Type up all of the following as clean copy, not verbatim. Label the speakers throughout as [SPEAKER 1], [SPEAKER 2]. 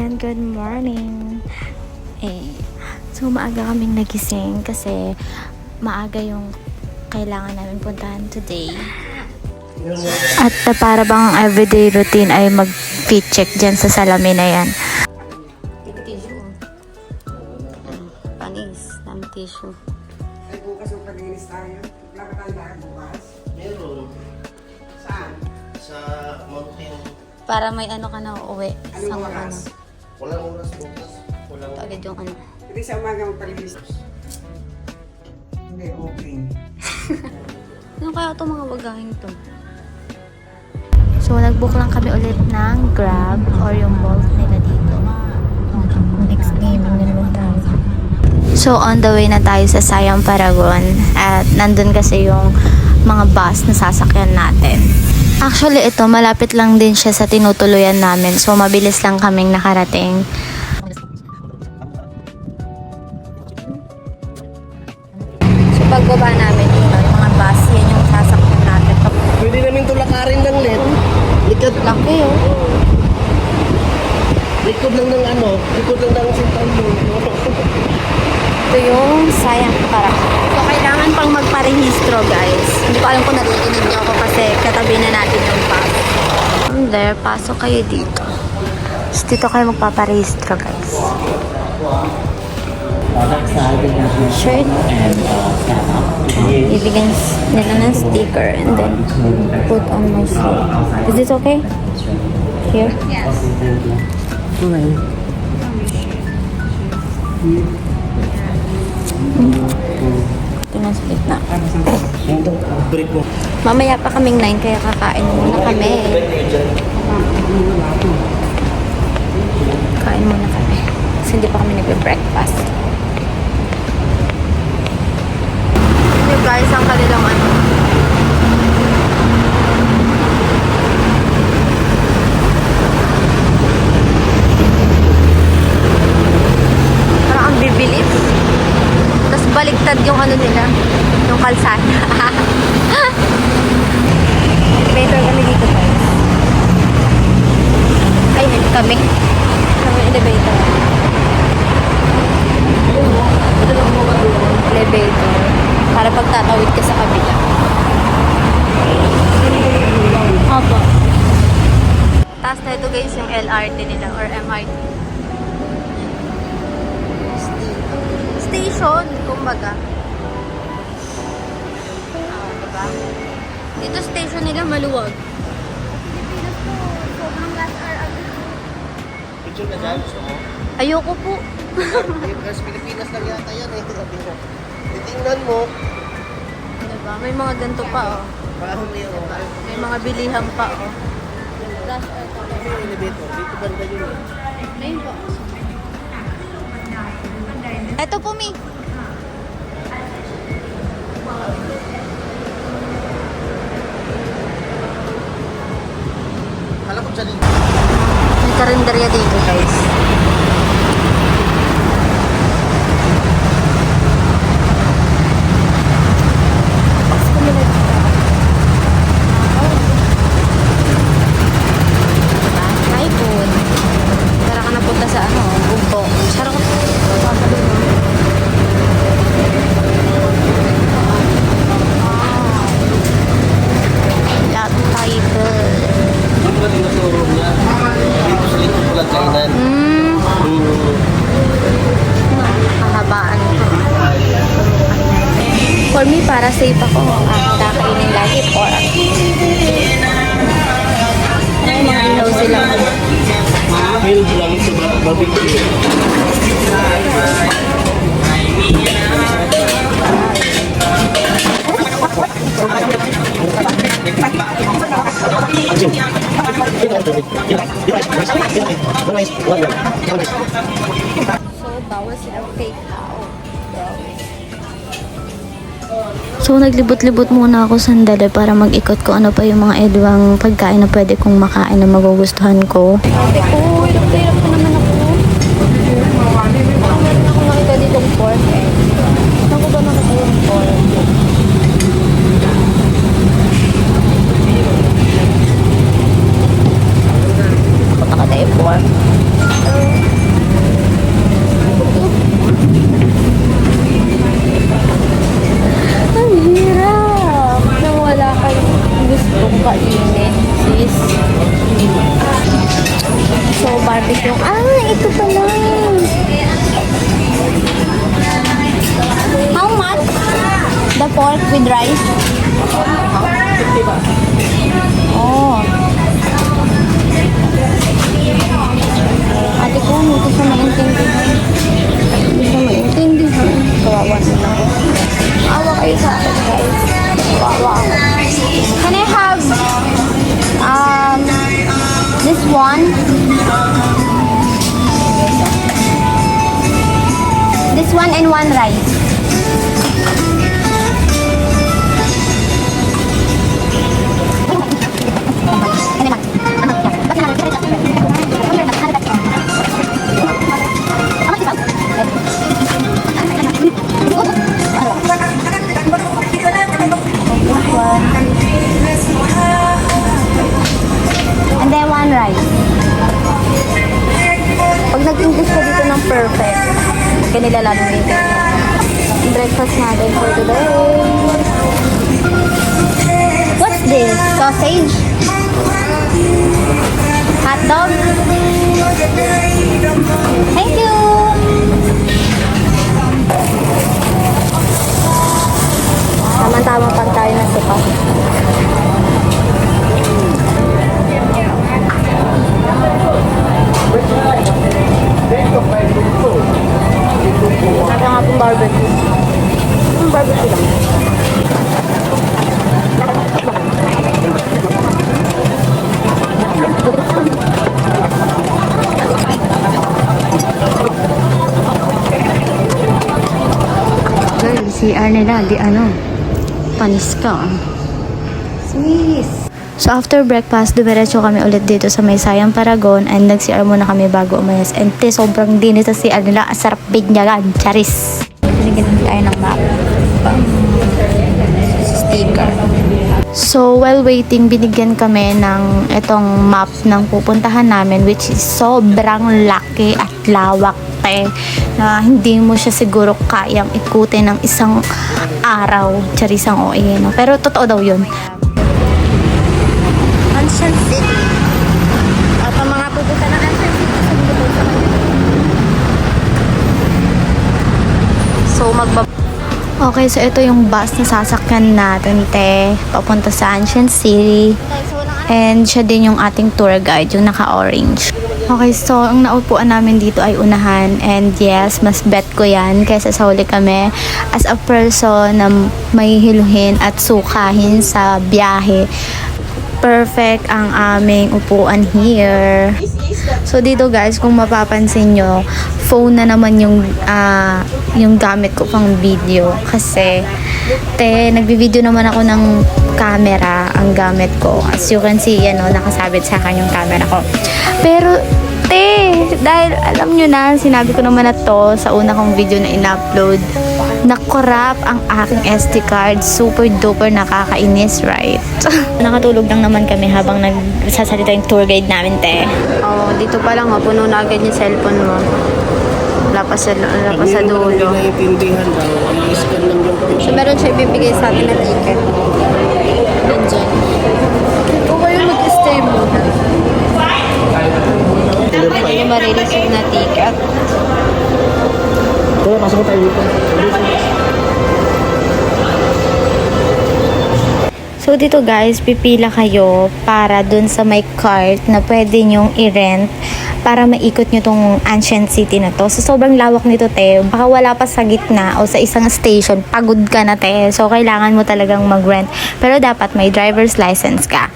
[SPEAKER 1] Ayan, good morning. So maaga kaming nagising kasi maaga yung kailangan namin puntahan today. At para bang everyday routine ay mag-fit check dyan sa salamin na yan.
[SPEAKER 2] Tissue. Panis ng tissue.
[SPEAKER 3] Ay, bukas yung paglinis tayo. Wala ka tayo lahat bukas?
[SPEAKER 4] Meron.
[SPEAKER 3] Saan?
[SPEAKER 4] Sa mountain.
[SPEAKER 2] Para may ano ka na uuwi.
[SPEAKER 3] Anong
[SPEAKER 2] Sa
[SPEAKER 3] oras?
[SPEAKER 4] Walang oras bukas. Walang
[SPEAKER 2] Ito agad yung ano.
[SPEAKER 3] Hindi sa umaga magpaglinis. Hindi, okay.
[SPEAKER 2] Ano kaya ito mga bagahing to?
[SPEAKER 1] So nag-book lang kami ulit ng Grab or yung Bolt nila dito. Next game na naman tayo. So on the way na tayo sa Siam Paragon at nandun kasi yung mga bus na sasakyan natin. Actually ito malapit lang din siya sa tinutuluyan namin, so mabilis lang kaming nakarating.
[SPEAKER 2] So pagbaba namin dito, yung mga bus, yan yung sasakyan natin.
[SPEAKER 4] Pwede namin tulakarin ng net. Likod lang.
[SPEAKER 2] Laki oh.
[SPEAKER 4] Likod lang ng ano. Likod lang ng sintang mo.
[SPEAKER 2] Ito yung Siam Paragon. So kailangan pang magparehistro guys. Hindi ko alam kung naririnig niyo ako kasi katabi na natin yung bus.
[SPEAKER 1] And there, pasok kayo dito. So dito kayo magpaparehistro guys. Shirt. Ibigyan nila ng sticker and then put on my sleeve. Is this okay? Here?
[SPEAKER 2] Yes.
[SPEAKER 1] Ito na sa gitna.
[SPEAKER 4] Break mo.
[SPEAKER 1] Mamaya pa kaming 9 kaya kakain muna kami. Kain muna kami. Kasi hindi pa kami nagbe-breakfast. Ito guys, ang kanilang ano. Parang ang bibilis. Tapos baliktad yung ano nila. Yung kalsada. Elevator kami dito guys. Ay, hindi kami. Kami elevator. Elevator. Para pagtatawid ka sa kabila. Opo. Taas na ito guys yung LRT nila or MRT. Station, kumbaga. Diba? Dito station nila maluwag. Pilipinas po, sobrang last hour agad.
[SPEAKER 4] Picture ka dyan. Gusto mo?
[SPEAKER 1] Ayoko po.
[SPEAKER 4] Kasi Pilipinas lang yata yan eh. Sabi mo. Titingnan mo.
[SPEAKER 1] Diba? May mga ganito pa oh.
[SPEAKER 4] Parang na yun.
[SPEAKER 1] May mga bilihan pa oh.
[SPEAKER 2] Last hour ka.
[SPEAKER 4] Kasi yung elevator. Dito banda yun eh.
[SPEAKER 2] Ngayon po.
[SPEAKER 1] Eto po mi.
[SPEAKER 4] Kala ko dyan eh.
[SPEAKER 1] May karinderya dito guys. iPhone. Tara ka napunta sa ano, Bugbo. Sarap. Lot title.
[SPEAKER 4] Dito ba tinuturo niya? Dito sa likod ko lang kainan.
[SPEAKER 1] Mahabaan to. For me, para safe ako. Kakainin lagi pork. Ay, mga ilaw sila.
[SPEAKER 4] Milk lang ito ba? Barbecue.
[SPEAKER 1] So, bawal sila fake out. So, naglibot-libot muna ako sandali para mag-ikot ko ano pa yung mga edwang pagkain na pwede kong makain na magugustuhan ko. Sabi ko, hirap ko naman ako. Meron ako makita ditong pork eh. Saan ko ba nakita yung pork? Nakita yung pork.
[SPEAKER 2] Ang hirap nang wala kang gustong kainin, sis. So, barbecue. Ito pala. How much? The pork with rice? Oh. Ate ko, hindi siya maintindihan. Hindi siya maintindihan. Kawawa nila ako. Awa kayo sa akin, guys. Kawawa ako. Can I have this one? This one and one rice. And then one rice. Pag nag-English ka dito ng perfect, kanila lalo dito. Breakfast natin for today. What's this? Sausage? Hot dog? Thank you! Tama-tama pag tayo na sipa. Sabi nga pong barbecue. Yung barbecue lang. Girl, CR nila, di panis ka. Sis.
[SPEAKER 1] So after breakfast, dumiretso kami ulit dito sa may Sayang Paragon and nag-CR muna kami bago umayos. And sobrang dinis sa CR nila. Asarap binyagan. Charis!
[SPEAKER 2] Binigyan tayo ng map. Sticker.
[SPEAKER 1] So while waiting, binigyan kami ng itong map ng pupuntahan namin, which is sobrang laki at lawak na hindi mo siya siguro kayang ikutin ng isang araw. Charisang OA, no? Pero totoo daw yun.
[SPEAKER 2] Ancient City. At ang mga pupunta ng Ancient City, so
[SPEAKER 1] Okay, so ito yung bus na sasakyan natin, papunta sa Ancient City. And siya din yung ating tour guide, yung naka-orange. Okay, so ang naupuan namin dito ay unahan. And yes, mas bet ko yan kaysa sa huli kami. As a person na may hiluhin at sukahin sa biyahe, perfect ang aming upuan here. So dito guys, kung mapapansin nyo, phone na naman yung gamit ko pang video. Kasi nagbi-video naman ako ng camera ang gamit ko. As you can see, nakasabit sa akin yung camera ko. Pero dahil alam nyo na, sinabi ko naman na to sa una kong video na in-upload, nakorap ang aking SD card. Super duper nakakainis, right? Nakatulog lang naman kami habang nagsasalita yung tour guide namin,
[SPEAKER 2] dito pa lang, puno na agad yung cellphone mo. Wala pa sa dulo.
[SPEAKER 4] Hindi naiintindihan daw, i-scan lang yung picture.
[SPEAKER 2] So, meron siya ibibigay sa atin na ticket. Nandyan. Kung kayo mag-stay muna. Pwede nyo marireceive na ticket.
[SPEAKER 4] Kaya, pasok tayo dito.
[SPEAKER 1] So dito guys, pipila kayo para dun sa may cart na pwede nyong i-rent para maikot nyo tong Ancient City na to. So sobrang lawak nito, baka wala pa sa gitna o sa isang station, pagod ka na, so kailangan mo talagang mag-rent. Pero dapat may driver's license ka.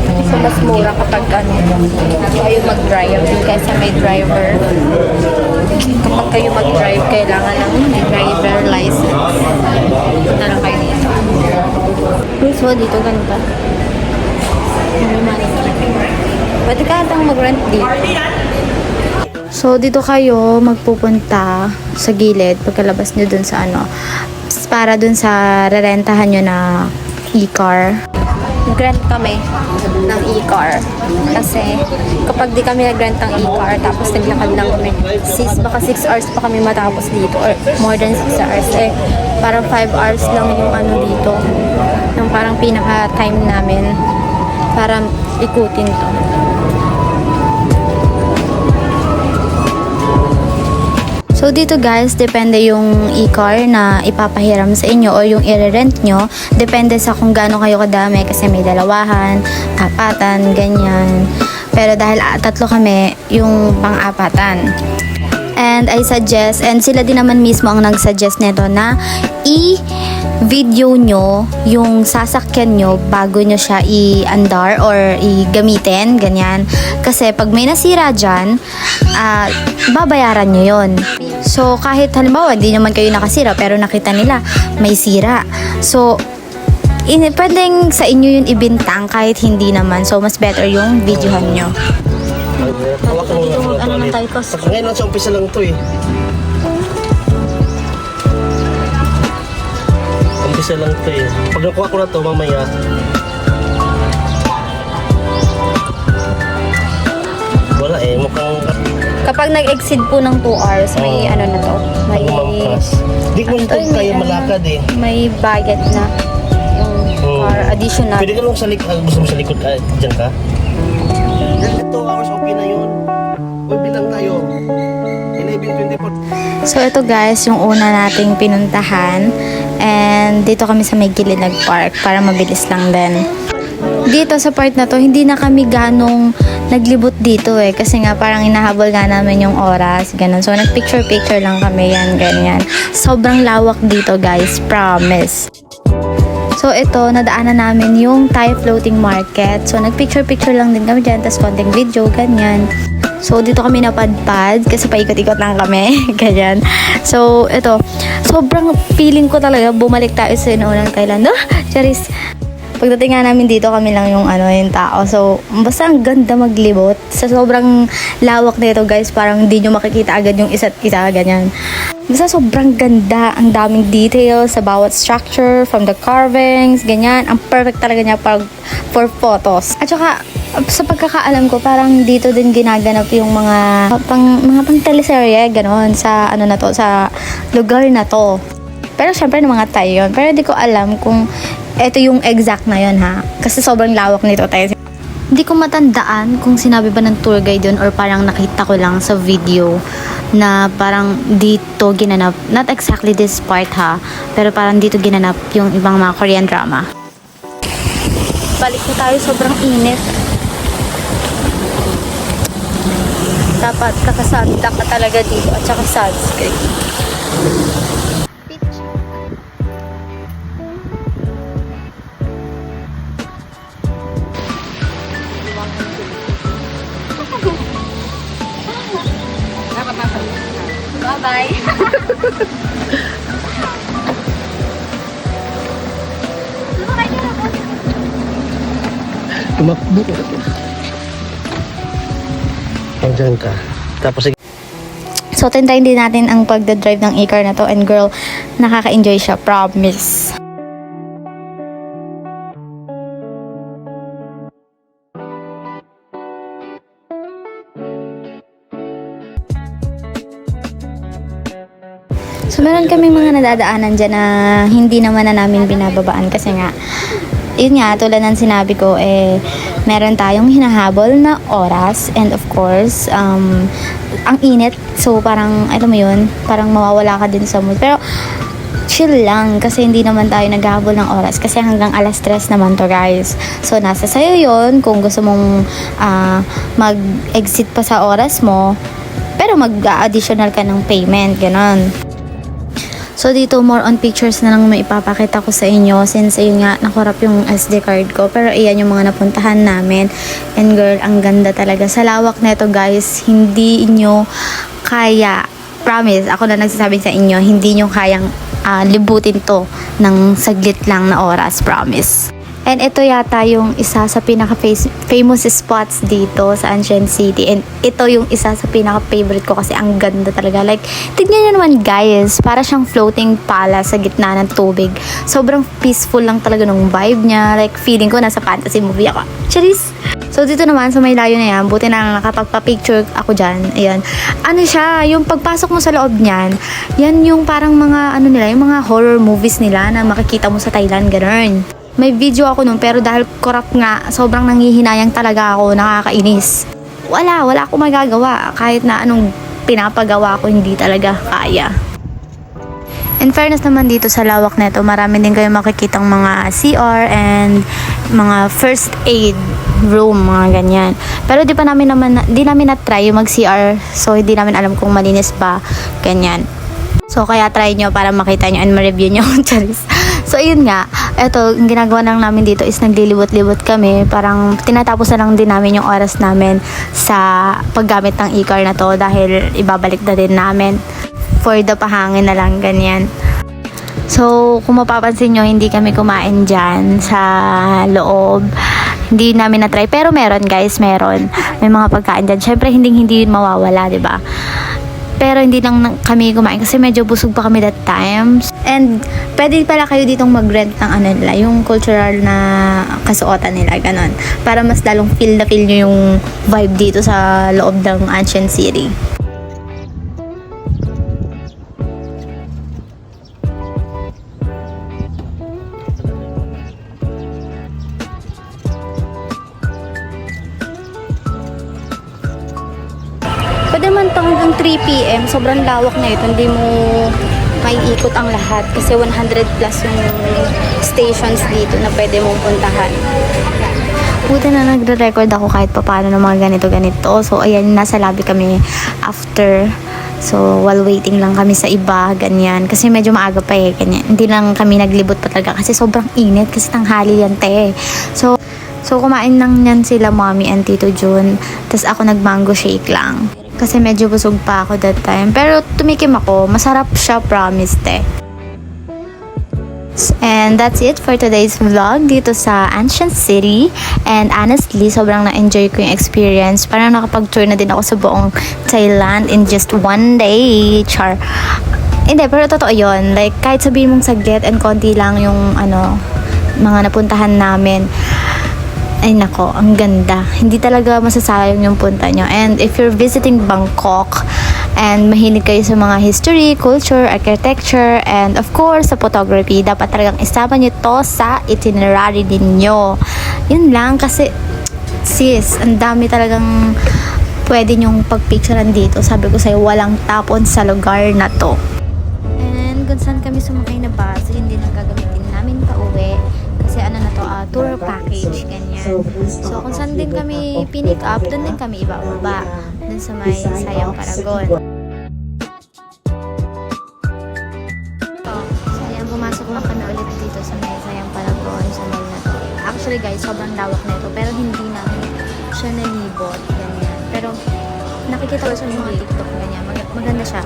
[SPEAKER 2] So, mas mura kapag kayo mag-drive kaysa may driver. Kapag kayo mag-drive, kailangan ng driver license. Punta lang kayo dito. So, dito ganito. Pwede ka atang mag-rent dito.
[SPEAKER 1] So dito kayo magpupunta sa gilid pagkalabas nyo dun sa para dun sa rerentahan nyo na e-car.
[SPEAKER 2] nag-rent kami ng e-car. Kasi kapag di kami nag-rent ng e-car, tapos naglakad lang kami, baka 6 hours pa kami matapos dito, or more than 6 hours. Eh, parang 5 hours lang yung ano dito. Yung parang pinaka-time namin para ikutin to.
[SPEAKER 1] So dito guys, depende yung e-car na ipapahiram sa inyo o yung i-rent nyo. Depende sa kung gaano kayo kadami kasi may dalawahan, apatan, ganyan. Pero dahil 3 kami, yung pang-apatan. And I suggest, and sila din naman mismo ang nag-suggest nito na i-video nyo yung sasakyan nyo bago nyo siya i-andar or i-gamitin, ganyan. Kasi pag may nasira dyan, babayaran nyo yon. So kahit halimbawa hindi naman kayo nakasira pero nakita nila may sira. So pwedeng sa inyo yun ibintang kahit hindi naman. So mas better yung videohan nyo.
[SPEAKER 2] Ano na tayo cost?
[SPEAKER 4] Ngayon lang sa umpisa lang to eh. Umpisa lang to eh. Pag nakuha ko na to mamaya, wala eh, mukhang
[SPEAKER 2] Kapag nag-exceed po ng 2 hours, may ano na to. May
[SPEAKER 4] mamkas. Di ko
[SPEAKER 2] Ay,
[SPEAKER 4] kaya
[SPEAKER 2] may
[SPEAKER 4] malakad eh.
[SPEAKER 2] may bayad na yung car additional.
[SPEAKER 4] Pwede ka lang sa likod, gusto mo sa likod, dyan ka? 2 hours okay na yun. Uy, bilang tayo. 11:24.
[SPEAKER 1] So ito guys, yung una nating pinuntahan. And dito kami sa may gilid nag-park para mabilis lang din. Dito sa part na to, hindi na kami ganong naglibot dito eh. Kasi nga parang inahabol nga namin yung oras. Ganun. So nagpicture-picture lang kami yan. Ganyan. Sobrang lawak dito guys. Promise. So ito, nadaanan namin yung Thai floating market. So nagpicture-picture lang din kami dyan. Tapos konting video. Ganyan. So dito kami napadpad kasi paikot-ikot lang kami. Ganyan. So ito, sobrang feeling ko talaga bumalik tayo sa noong kailan. No? Charis. Pagdating nga namin dito, kami lang yung yung tao. So, basta ang ganda maglibot. Sa sobrang lawak nito, guys, parang hindi nyo makikita agad yung isa't isa, ganyan. Basta sobrang ganda, ang daming details sa bawat structure, from the carvings, ganyan. Ang perfect talaga niya for photos. At saka, sa pagkakaalam ko, parang dito din ginaganap yung mga pang teleserye, gano'n, sa na to, sa lugar na to. Pero syempre ng mga Thai yun. Pero di ko alam kung ito yung exact na yun ha. Kasi sobrang lawak nito tayo. Hindi ko matandaan kung sinabi ba ng tour guide yun or parang nakita ko lang sa video na parang dito ginanap. Not exactly this part ha. Pero parang dito ginanap yung ibang mga Korean drama. Balik na tayo, sobrang init. Dapat kakasanda ka talaga dito at saka sunscreen.
[SPEAKER 2] Bye-bye.
[SPEAKER 4] Tumakbo ka. Diyan ka. Tapos
[SPEAKER 1] So, tintayin din natin ang pagdadrive ng e-car na to. And girl, nakaka-enjoy siya. Promise. So, meron kami mga nadadaanan dyan na hindi naman na namin binababaan kasi nga, yun nga, tulad ng sinabi ko, meron tayong hinahabol na oras and of course, ang init. So, parang, alam mo yun, parang mawawala ka din sa mood. Pero, chill lang kasi hindi naman tayo naghahabol ng oras kasi hanggang 3:00 naman to guys. So, nasa sayo yun kung gusto mong mag-exit pa sa oras mo, pero mag-additional ka ng payment, ganon. So, dito, more on pictures na lang may ipapakita ko sa inyo since ayun nga, nakurap yung SD card ko. Pero, iyan yung mga napuntahan namin. And girl, ang ganda talaga. Sa lawak na ito, guys, hindi nyo kaya, promise, ako na nagsasabi sa inyo, hindi nyo kayang libutin to ng saglit lang na oras, promise. And ito yata yung isa sa pinaka-famous spots dito sa Ancient City. And ito yung isa sa pinaka-favorite ko kasi ang ganda talaga. Like, tignan nyo naman guys, para siyang floating palace sa gitna ng tubig. Sobrang peaceful lang talaga nung vibe niya. Like, feeling ko nasa fantasy movie ako. Charis! So, dito naman sa may layo na yan, buti na nakapagpa-picture ako dyan. Ayan. Ano siya, yung pagpasok mo sa loob niyan, yan yung parang mga, ano nila, yung mga horror movies nila na makikita mo sa Thailand, ganun. May video ako nun, pero dahil corrupt nga, sobrang nanghihinayang talaga ako, nakakainis. Wala akong magagawa. Kahit na anong pinapagawa ko, hindi talaga kaya. In fairness naman dito sa lawak nito, marami din kayo makikitang mga CR and mga first aid room, mga ganyan. Pero di namin na-try yung mag-CR, so hindi namin alam kung malinis ba, ganyan. So, kaya try nyo para makita nyo and ma-review nyo. Charis. So, yun nga. Ito, yung ginagawa lang namin dito is naglilibot-libot kami. Parang tinatapos na lang din namin yung oras namin sa paggamit ng e-car na to dahil ibabalik na din namin for the pahangin na lang, ganyan. So, kung mapapansin nyo, hindi kami kumain dyan sa loob. Hindi namin na-try. Pero meron guys, meron. May mga pagkain dyan. Syempre, hindi mawawala, diba? Pero hindi lang kami kumain kasi medyo busog pa kami that time. And pwede pala kayo ditong mag-rent ng ano nila, yung cultural na kasuotan nila, ganon. Para mas lalong feel nyo yung vibe dito sa loob ng Ancient City. Pwede man ito hanggang 3 PM. Sobrang lawak na ito. Hindi mo maiikot ang lahat. Kasi 100 plus yung stations dito na pwede mong puntahan. Buti na nagre-record ako kahit papaano ng mga ganito-ganito. So, ayan, nasa lobby kami after. So, while waiting lang kami sa iba, ganyan. Kasi medyo maaga pa ganyan. Hindi lang kami naglibot pa talaga kasi sobrang init. Kasi tanghali yan, te. So, kumain lang yan sila mommy and Tito Jun. Tapos ako nag-mango shake lang. Kasi medyo busog pa ako that time. Pero tumikim ako. Masarap siya, promise, te. And that's it for today's vlog dito sa Ancient City. And honestly, sobrang na-enjoy ko yung experience. Parang nakapag-tour na din ako sa buong Thailand in just one day. Char. Hindi, pero totoo yun. Like, kahit sabihin mong saglit and konti lang yung mga napuntahan namin. Ay nako, ang ganda. Hindi talaga masasayang yung punta nyo. And if you're visiting Bangkok and mahilig kayo sa mga history, culture, architecture, and of course sa photography, dapat talagang isama nyo to sa itinerary ninyo. Yun lang kasi sis, ang dami talagang pwede nyong pagpicturean dito. Sabi ko sa'yo, walang tapon sa lugar na to. And kung saan kami sumakay na bus, hindi na gagamitin namin pa uwi. Kasi tour package, ganyan. So, kung saan din kami pinick up, doon din kami ibababa. Doon sa may Sayang Paragon. So, ayan, pumasok lang kami ulit dito sa may Sayang Paragon, sa mall na to. Actually guys, sobrang lawak na ito, pero hindi namin siya nalibot, ganyan. Pero, nakikita ko sa mga TikTok, ganyan. Maganda siya.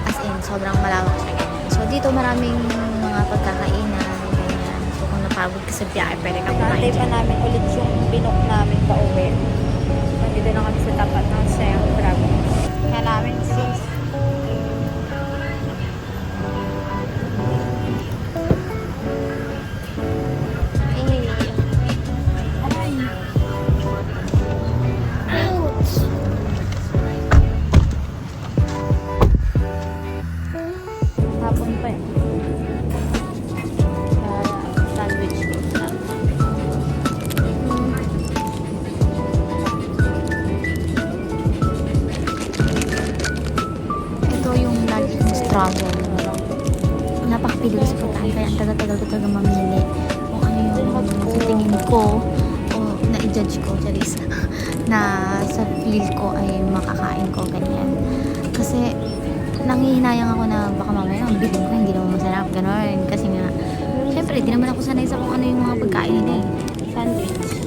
[SPEAKER 1] As in, sobrang malawak siya, ganyan. So, dito maraming mga pagkakainan. Pagod ka sa biyahe, pwede ka kumain.
[SPEAKER 2] Nantay pa namin ulit yung binok namin pa uwi. Nandito na kami sa tapat ng Sayang Paragon. Kaya namin sis. Hapon pa eh.
[SPEAKER 1] Travel. Napakapili ko sa pagkain kaya ang tagal-tagal ko talaga mamili kung ano yung sa tingin ko o na-judge ko, charis, na sa feel ko ay makakain ko, ganyan. Kasi nanghihinayang ako na baka mamaya ang bilhin ko hindi naman masarap, gano'n. Kasi nga, syempre, di naman ako sanay sa kung ano yung mga pagkain nila eh.
[SPEAKER 2] Sandwich.